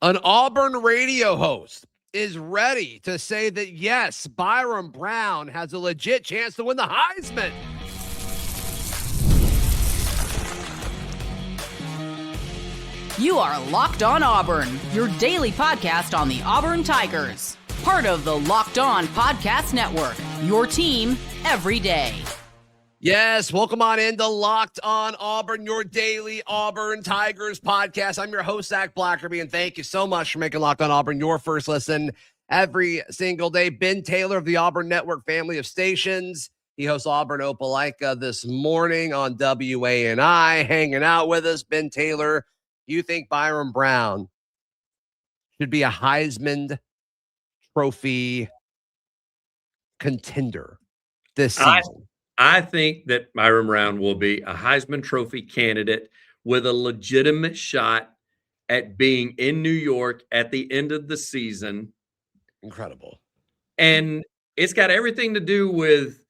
An Auburn radio host is ready to say that, yes, Byrum Brown has a legit chance to win the Heisman. You are Locked On Auburn, your daily podcast on the Auburn Tigers. Part of the Locked On Podcast Network, your team every day. Yes, welcome on into Locked On Auburn, your daily Auburn Tigers podcast. I'm your host, Zach Blackerby, and thank you so much for making Locked On Auburn your first listen every single day. Ben Taylor of the Auburn Network family of stations. He hosts Auburn Opelika this morning on WANI, hanging out with us. Ben Taylor, you think Byron Brown should be a Heisman Trophy contender this season? I think that Byrum Brown will be a Heisman Trophy candidate with a legitimate shot at being in New York at the end of the season. Incredible. And it's got everything to do with,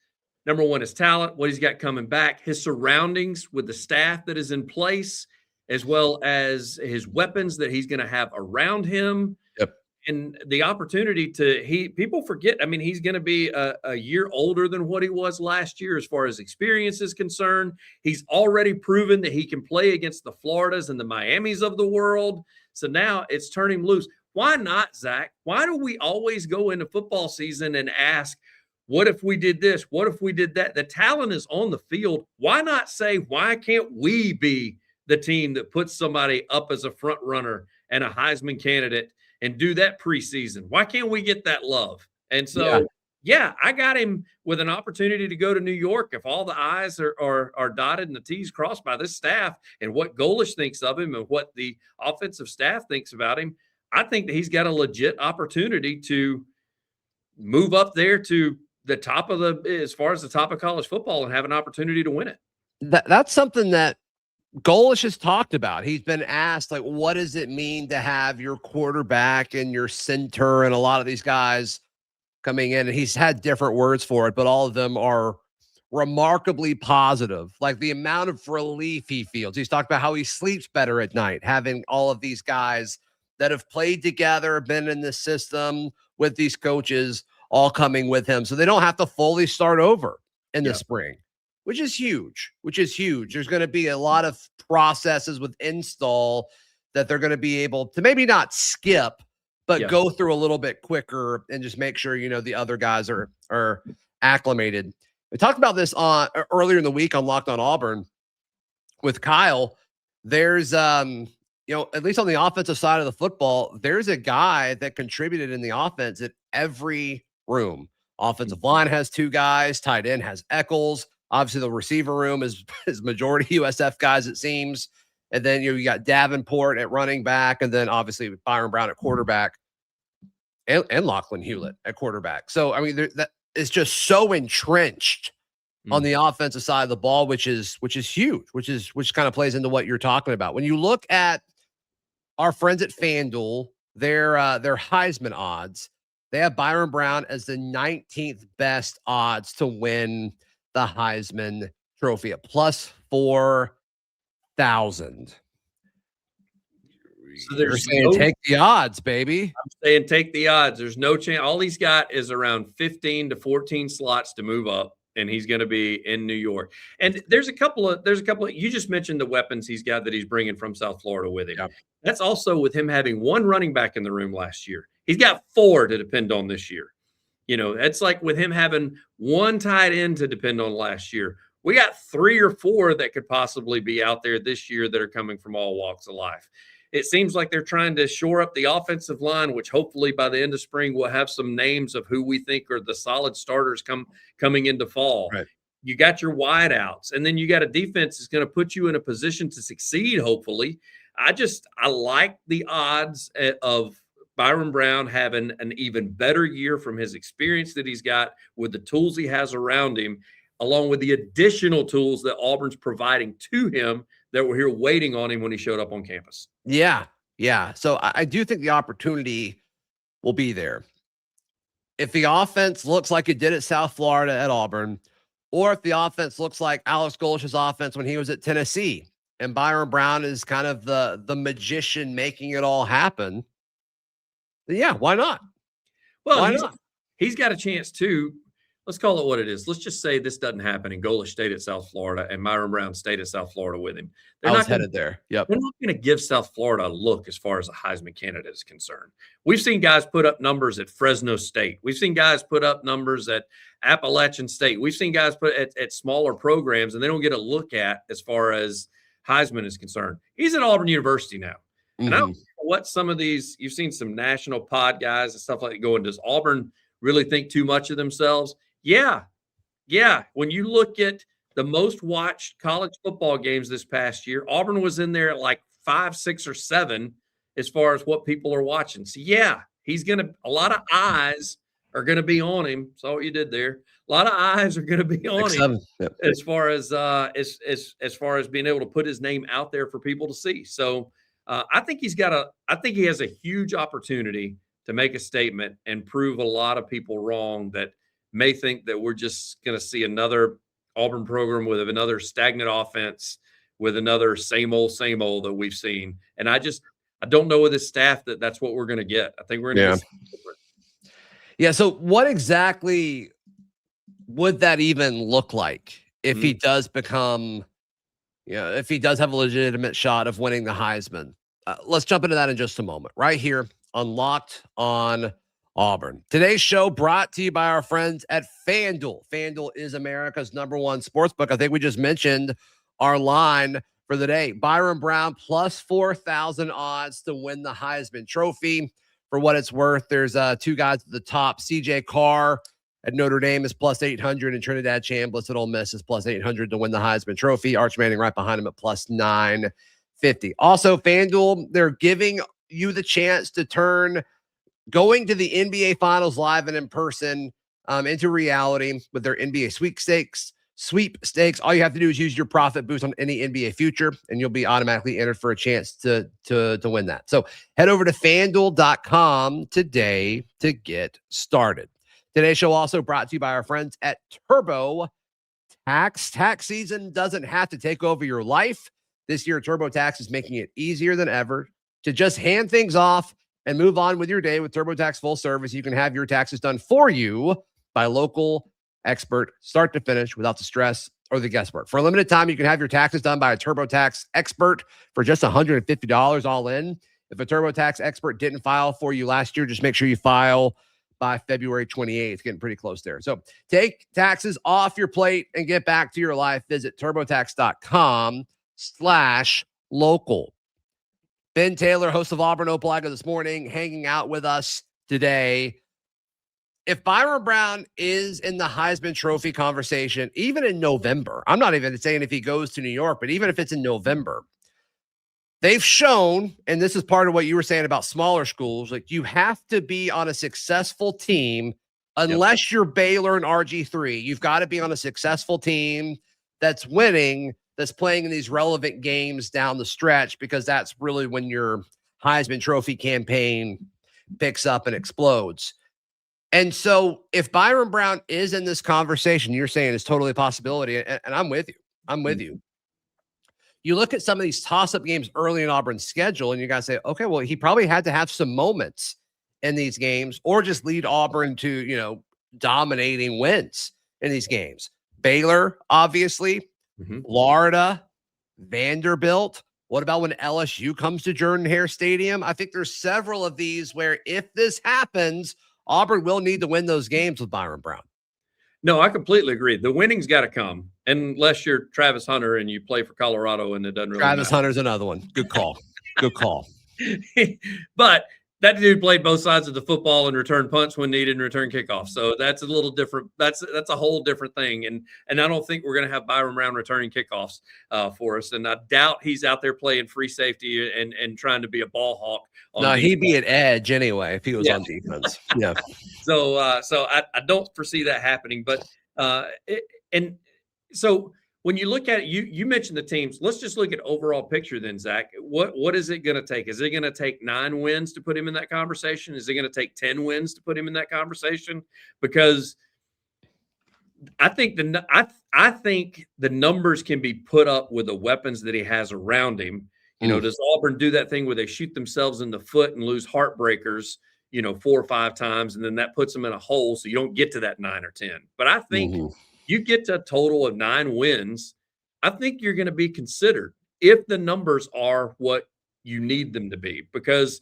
number one, his talent, what he's got coming back, his surroundings with the staff that is in place, as well as his weapons that he's going to have around him. Yep. And the opportunity people forget, I mean, he's going to be a year older than what he was last year as far as experience is concerned. He's already proven that he can play against the Floridas and the Miamis of the world. So now it's turn him loose. Why not, Zach? Why do we always go into football season and ask, what if we did this? What if we did that? The talent is on the field. Why not say, why can't we be the team that puts somebody up as a front runner and a Heisman candidate and do that preseason? Why can't we get that love? And so, yeah, I got him with an opportunity to go to New York. If all the I's are dotted and the T's crossed by this staff and what Golesh thinks of him and what the offensive staff thinks about him, I think that he's got a legit opportunity to move up there to the top of as far as the top of college football and have an opportunity to win it. That's something that Golesh has talked about. He's been asked, like, what does it mean to have your quarterback and your center and a lot of these guys coming in? And he's had different words for it, but all of them are remarkably positive. Like the amount of relief he feels. He's talked about how he sleeps better at night, having all of these guys that have played together, been in the system with these coaches all coming with him. So they don't have to fully start over in the spring. Which is huge. There's going to be a lot of processes with install that they're going to be able to maybe not skip, but go through a little bit quicker and just make sure, the other guys are acclimated. We talked about this earlier in the week on Locked On Auburn with Kyle. There's, at least on the offensive side of the football, there's a guy that contributed in the offense at every room. Offensive line has two guys. Tight end has Eccles. Obviously, the receiver room is majority USF guys, it seems. And then you got Davenport at running back, and then obviously Byron Brown at quarterback, and Lachlan Hewlett at quarterback. So, I mean, that is just so entrenched on the offensive side of the ball, which is huge, which kind of plays into what you're talking about. When you look at our friends at FanDuel, their Heisman odds, they have Byron Brown as the 19th best odds to win the Heisman Trophy at plus 4,000. So they're saying take the odds, baby. I'm saying take the odds. There's no chance. All he's got is around 15 to 14 slots to move up, and he's going to be in New York. And there's a couple of you just mentioned the weapons he's got that he's bringing from South Florida with him. Yep. That's also with him having one running back in the room last year. He's got four to depend on this year. That's like with him having one tight end to depend on last year. We got three or four that could possibly be out there this year that are coming from all walks of life. It seems like they're trying to shore up the offensive line, which hopefully by the end of spring we'll have some names of who we think are the solid starters coming into fall. Right. You got your wideouts, and then you got a defense that's going to put you in a position to succeed, hopefully. I like the odds of Byron Brown having an even better year from his experience that he's got with the tools he has around him, along with the additional tools that Auburn's providing to him that were here waiting on him when he showed up on campus. Yeah. So I do think the opportunity will be there. If the offense looks like it did at South Florida at Auburn, or if the offense looks like Alex Golesh's offense when he was at Tennessee, and Byron Brown is kind of the magician making it all happen, Yeah, why not? Well, Why not? he's got a chance too. Let's call it what it is. Let's just say this doesn't happen and Golesh stayed at South Florida and Byron Brown stayed at South Florida with him. I was headed there. Yep. They're not going to give South Florida a look as far as a Heisman candidate is concerned. We've seen guys put up numbers at Fresno State. We've seen guys put up numbers at Appalachian State. We've seen guys put at smaller programs, and they don't get a look at as far as Heisman is concerned. He's at Auburn University now. And I don't know what some of these – you've seen some national pod guys and stuff like that going, does Auburn really think too much of themselves? Yeah. When you look at the most watched college football games this past year, Auburn was in there at like 5, 6, or 7 as far as what people are watching. So, yeah, he's going to – a lot of eyes are going to be on him. Saw what you did there. A lot of eyes are going to be on him as far as as far as being able to put his name out there for people to see. So, I think he has a huge opportunity to make a statement and prove a lot of people wrong that may think that we're just going to see another Auburn program with another stagnant offense, with another same old that we've seen. And I don't know with his staff that's what we're going to get. I think we're going to get something different. Yeah. So what exactly would that even look like if he does become, if he does have a legitimate shot of winning the Heisman? Let's jump into that in just a moment. Right here on Locked on Auburn. Today's show brought to you by our friends at FanDuel. FanDuel is America's #1 sportsbook. I think we just mentioned our line for the day. Byron Brown plus 4,000 odds to win the Heisman Trophy. For what it's worth, there's 2 guys at the top. CJ Carr at Notre Dame is plus 800, and Trinidad Chambliss at Ole Miss is plus 800 to win the Heisman Trophy. Arch Manning right behind him at plus 950. Also, FanDuel, they're giving you the chance to turn going to the NBA Finals live and in person into reality with their NBA sweepstakes. All you have to do is use your profit boost on any NBA future, and you'll be automatically entered for a chance to win that. So head over to FanDuel.com today to get started. Today's show also brought to you by our friends at TurboTax. Tax season doesn't have to take over your life. This year, TurboTax is making it easier than ever to just hand things off and move on with your day with TurboTax Full Service. You can have your taxes done for you by a local expert, start to finish, without the stress or the guesswork. For a limited time, you can have your taxes done by a TurboTax expert for just $150 all in. If a TurboTax expert didn't file for you last year, just make sure you file by February 28th. It's getting pretty close there. So take taxes off your plate and get back to your life. Visit TurboTax.com/local. Ben Taylor, host of Auburn Opelaga This Morning, hanging out with us today. If Byron Brown is in the Heisman Trophy conversation, even in November, I'm not even saying if he goes to New York, but even if it's in November, they've shown, and this is part of what you were saying about smaller schools, like you have to be on a successful team unless you're Baylor and RG3. You've got to be on a successful team that's winning, that's playing in these relevant games down the stretch, because that's really when your Heisman Trophy campaign picks up and explodes. And so if Byron Brown is in this conversation, you're saying it's totally a possibility, and I'm with you. I'm with you. You look at some of these toss-up games early in Auburn's schedule, and you got to say, okay, well, he probably had to have some moments in these games or just lead Auburn to, dominating wins in these games. Baylor, obviously, Florida, Vanderbilt. What about when LSU comes to Jordan-Hare Stadium? I think there's several of these where if this happens, Auburn will need to win those games with Byron Brown. No, I completely agree. The winning's got to come, unless you're Travis Hunter and you play for Colorado and it doesn't really Travis matter. Hunter's another one. Good call. Good call. But that dude played both sides of the football and returned punts when needed and return kickoff. So that's a little different. That's a whole different thing. And I don't think we're going to have Byron Brown returning kickoffs for us. And I doubt he's out there playing free safety and trying to be a ball hawk. No, he'd be at edge anyway if he was on defense. Yeah. So I don't foresee that happening. But so when you look at it, you mentioned the teams. Let's just look at overall picture then, Zach. What is it going to take? Is it going to take 9 wins to put him in that conversation? Is it going to take 10 wins to put him in that conversation? Because I think the numbers can be put up with the weapons that he has around him. Does Auburn do that thing where they shoot themselves in the foot and lose heartbreakers? 4 or 5 times, and then that puts them in a hole, so you don't get to that 9 or 10. But I think you get to a total of 9 wins, I think you're going to be considered if the numbers are what you need them to be, because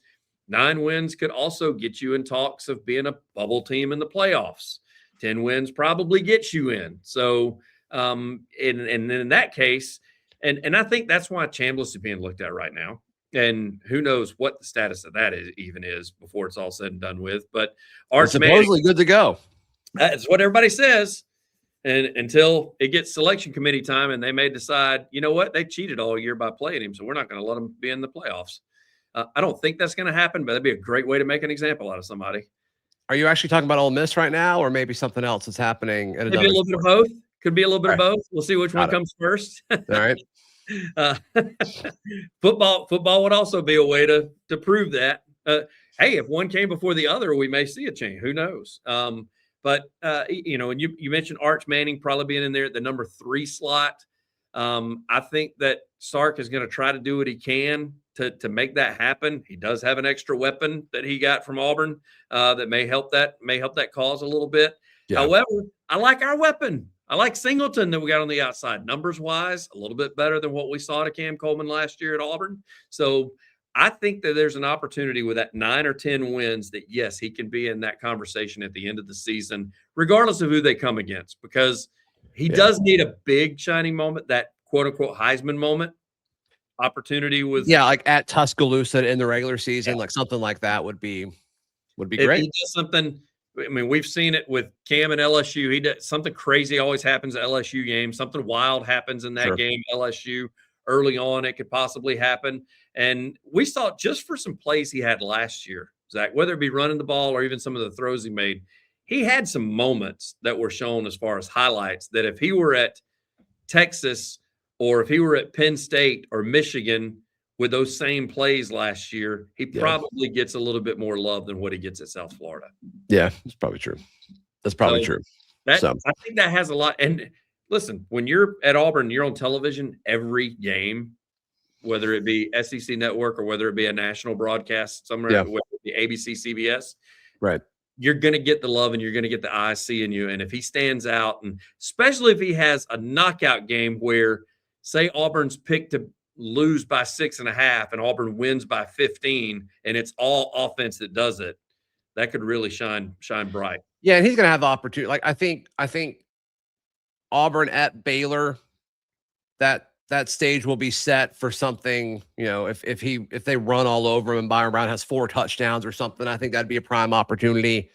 9 wins could also get you in talks of being a bubble team in the playoffs. 10 wins probably gets you in. So, and in that case, and I think that's why Chambliss is being looked at right now. And who knows what the status of that even is before it's all said and done with. But Arch supposedly good to go. That's what everybody says. And until it gets selection committee time and they may decide, you know what, they cheated all year by playing him, so we're not going to let him be in the playoffs. I don't think that's going to happen, but that'd be a great way to make an example out of somebody. Are you actually talking about Ole Miss right now, or maybe something else that's happening? Maybe a little bit of both. Could be a little bit of both. We'll see which one comes first. All right. Football would also be a way to prove that. Hey, if one came before the other, we may see a change. Who knows? But and you mentioned Arch Manning probably being in there at the number 3 slot. I think that Sark is going to try to do what he can to make that happen. He does have an extra weapon that he got from Auburn that may help that cause a little bit. Yeah. However, I like our weapon. I like Singleton that we got on the outside. Numbers wise, a little bit better than what we saw to Cam Coleman last year at Auburn. So I think that there's an opportunity with that 9 or 10 wins that, yes, he can be in that conversation at the end of the season, regardless of who they come against, because he does need a big shining moment, that quote unquote Heisman moment opportunity with. Yeah. Like at Tuscaloosa in the regular season, like something like that would be great. If he does something, I mean, we've seen it with Cam and LSU. He does something crazy always happens at LSU games. Something wild happens in that game. LSU early on, it could possibly happen. And we saw it just for some plays he had last year, Zach, whether it be running the ball or even some of the throws he made. He had some moments that were shown as far as highlights that if he were at Texas or if he were at Penn State or Michigan with those same plays last year, he probably gets a little bit more love than what he gets at South Florida. Yeah, that's probably true. That's probably true. I think that has a lot. And listen, when you're at Auburn, you're on television every game, whether it be SEC Network or whether it be a national broadcast somewhere, whether it be ABC, CBS. Right. You're going to get the love and you're going to get the eyes seeing you. And if he stands out, and especially if he has a knockout game where, say, Auburn's picked to lose by 6.5 and Auburn wins by 15, and it's all offense that does it, that could really shine bright. Yeah, and he's going to have the opportunity. Like I think Auburn at Baylor, that stage will be set for something. If they run all over him and Byron Brown has 4 touchdowns or something, I think that'd be a prime opportunity.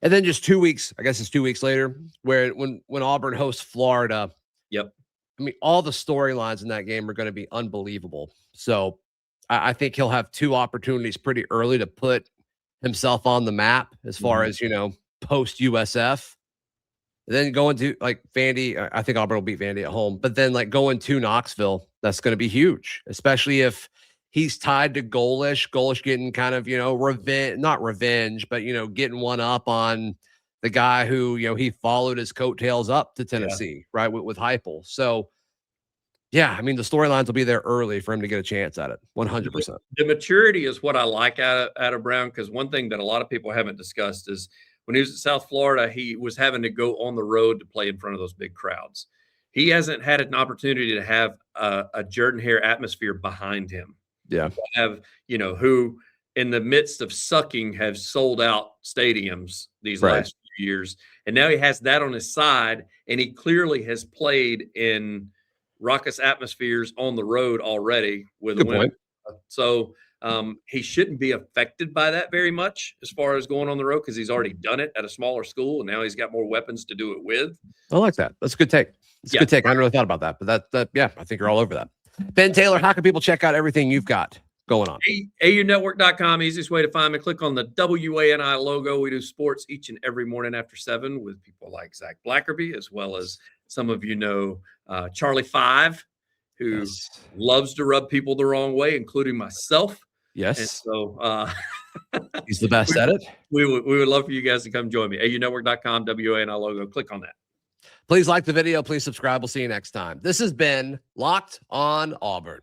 And then just 2 weeks, I guess it's 2 weeks later, when Auburn hosts Florida. Yep. I mean, all the storylines in that game are going to be unbelievable. So I think he'll have 2 opportunities pretty early to put himself on the map as far as, post USF. And then going to like Vandy, I think Auburn will beat Vandy at home, but then like going to Knoxville, that's going to be huge, especially if he's tied to Golesh getting kind of, not revenge, but, getting one up on the guy who, he followed his coattails up to Tennessee, right, with Heupel. So, yeah, I mean, the storylines will be there early for him to get a chance at it, 100%. The maturity is what I like out of Brown, because one thing that a lot of people haven't discussed is when he was at South Florida, he was having to go on the road to play in front of those big crowds. He hasn't had an opportunity to have a Jordan Hare atmosphere behind him. Yeah. To have, who in the midst of sucking have sold out stadiums these last few years. And now he has that on his side, and he clearly has played in raucous atmospheres on the road already with a win. So he shouldn't be affected by that very much as far as going on the road, because he's already done it at a smaller school, and now he's got more weapons to do it with. I like that. That's a good take. It's a good take. I hadn't really thought about that, but that I think you're all over that. Ben Taylor, how can people check out everything you've got going on? AUnetwork.com, easiest way to find me. Click on the WANI logo. We do sports each and every morning after 7 with people like Zach Blackerby, as well as some of Charlie 5, who loves to rub people the wrong way, including myself. Yes. And so he's the best at it. We would love for you guys to come join me. AUnetwork.com, WANI logo. Click on that. Please like the video. Please subscribe. We'll see you next time. This has been Locked on Auburn.